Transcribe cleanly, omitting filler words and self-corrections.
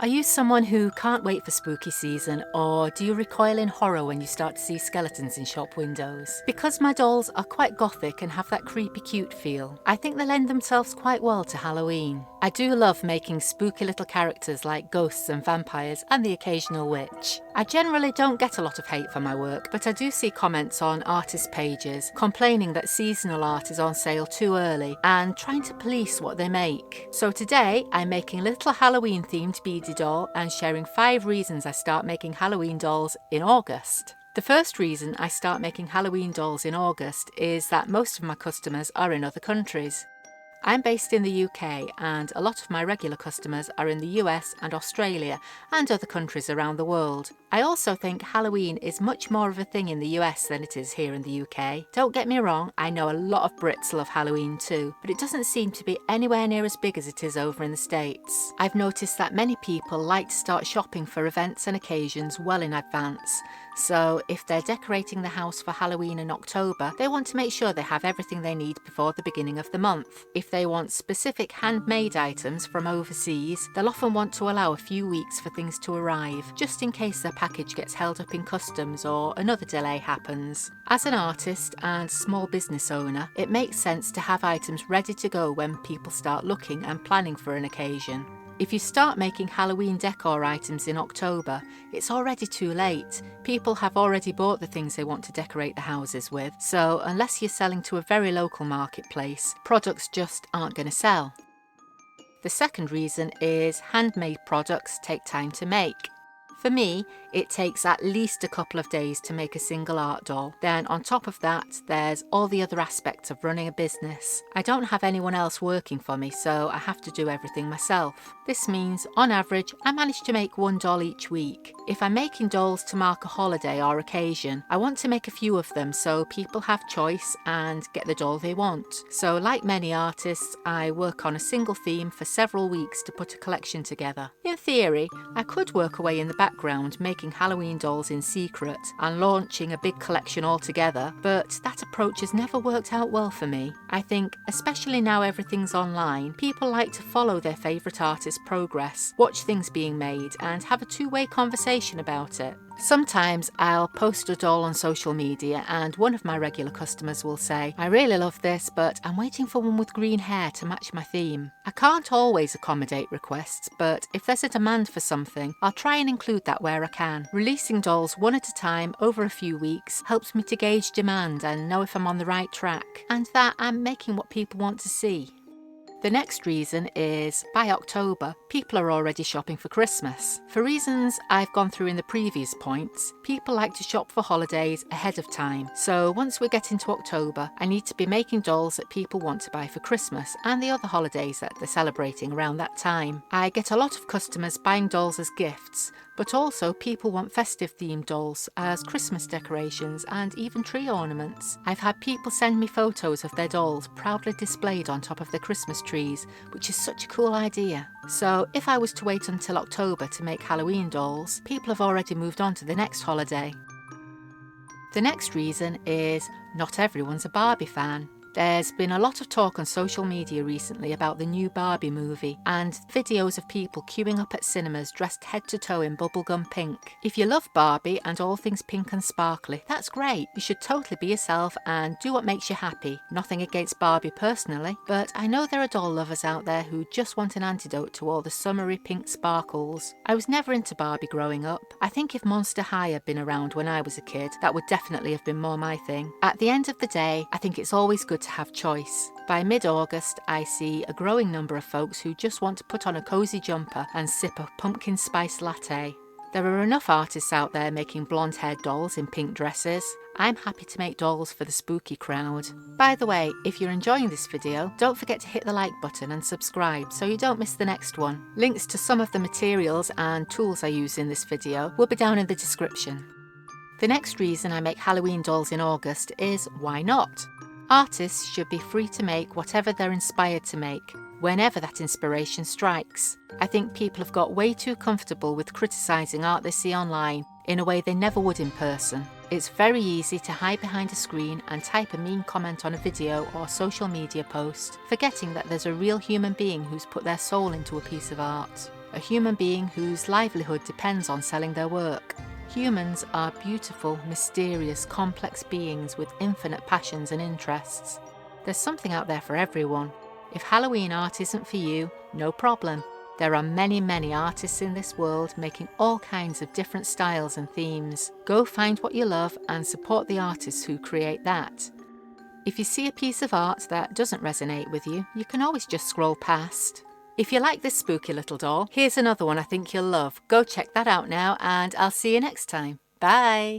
Are you someone who can't wait for spooky season, or do you recoil in horror when you start to see skeletons in shop windows? Because my dolls are quite gothic and have that creepy cute feel, I think they lend themselves quite well to Halloween. I do love making spooky little characters like ghosts and vampires and the occasional witch. I generally don't get a lot of hate for my work, but I do see comments on artist pages complaining that seasonal art is on sale too early and trying to police what they make. So today I'm making a little Halloween themed beaded doll and sharing 5 reasons I start making Halloween dolls in August. The first reason I start making Halloween dolls in August is that most of my customers are in other countries. I'm based in the UK and a lot of my regular customers are in the US and Australia and other countries around the world. I also think Halloween is much more of a thing in the US than it is here in the UK. Don't get me wrong, I know a lot of Brits love Halloween too, but it doesn't seem to be anywhere near as big as it is over in the States. I've noticed that many people like to start shopping for events and occasions well in advance. So if they're decorating the house for Halloween in October, they want to make sure they have everything they need before the beginning of the month. If they want specific handmade items from overseas, they'll often want to allow a few weeks for things to arrive, just in case their package gets held up in customs or another delay happens. As an artist and small business owner, it makes sense to have items ready to go when people start looking and planning for an occasion. If you start making Halloween decor items in October, it's already too late. People have already bought the things they want to decorate the houses with, so unless you're selling to a very local marketplace, products just aren't going to sell. The second reason is handmade products take time to make. For me, it takes at least a couple of days to make a single art doll. Then on top of that, there's all the other aspects of running a business. I don't have anyone else working for me, so I have to do everything myself. This means, on average, I manage to make 1 doll each week. If I'm making dolls to mark a holiday or occasion, I want to make a few of them so people have choice and get the doll they want. So like many artists, I work on a single theme for several weeks to put a collection together. In theory, I could work away in the background making Halloween dolls in secret and launching a big collection altogether, but that approach has never worked out well for me. I think, especially now everything's online, people like to follow their favourite artist's progress, watch things being made and have a two-way conversation about it. Sometimes I'll post a doll on social media and one of my regular customers will say, "I really love this, but I'm waiting for one with green hair to match my theme." I can't always accommodate requests, but if there's a demand for something, I'll try and include that where I can. Releasing dolls one at a time over a few weeks helps me to gauge demand and know if I'm on the right track, and that I'm making what people want to see. The next reason is, by October, people are already shopping for Christmas. For reasons I've gone through in the previous points, people like to shop for holidays ahead of time. So once we get into October, I need to be making dolls that people want to buy for Christmas and the other holidays that they're celebrating around that time. I get a lot of customers buying dolls as gifts, but also people want festive themed dolls as Christmas decorations and even tree ornaments. I've had people send me photos of their dolls proudly displayed on top of their Christmas trees, which is such a cool idea. So if I was to wait until October to make Halloween dolls, people have already moved on to the next holiday. The next reason is not everyone's a Barbie fan. There's been a lot of talk on social media recently about the new Barbie movie and videos of people queuing up at cinemas dressed head to toe in bubblegum pink. If you love Barbie and all things pink and sparkly, that's great. You should totally be yourself and do what makes you happy. Nothing against Barbie personally, but I know there are doll lovers out there who just want an antidote to all the summery pink sparkles. I was never into Barbie growing up. I think if Monster High had been around when I was a kid, that would definitely have been more my thing. At the end of the day, I think it's always good to have choice. By mid-August, I see a growing number of folks who just want to put on a cosy jumper and sip a pumpkin spice latte. There are enough artists out there making blonde-haired dolls in pink dresses. I'm happy to make dolls for the spooky crowd. By the way, if you're enjoying this video, don't forget to hit the like button and subscribe so you don't miss the next one. Links to some of the materials and tools I use in this video will be down in the description. The next reason I make Halloween dolls in August is why not? Artists should be free to make whatever they're inspired to make, whenever that inspiration strikes. I think people have got way too comfortable with criticising art they see online in a way they never would in person. It's very easy to hide behind a screen and type a mean comment on a video or social media post, forgetting that there's a real human being who's put their soul into a piece of art. a human being whose livelihood depends on selling their work. Humans are beautiful, mysterious, complex beings with infinite passions and interests. There's something out there for everyone. If Halloween art isn't for you, no problem. There are many, many artists in this world making all kinds of different styles and themes. Go find what you love and support the artists who create that. If you see a piece of art that doesn't resonate with you, you can always just scroll past. If you like this spooky little doll, here's another one I think you'll love. Go check that out now, and I'll see you next time. Bye!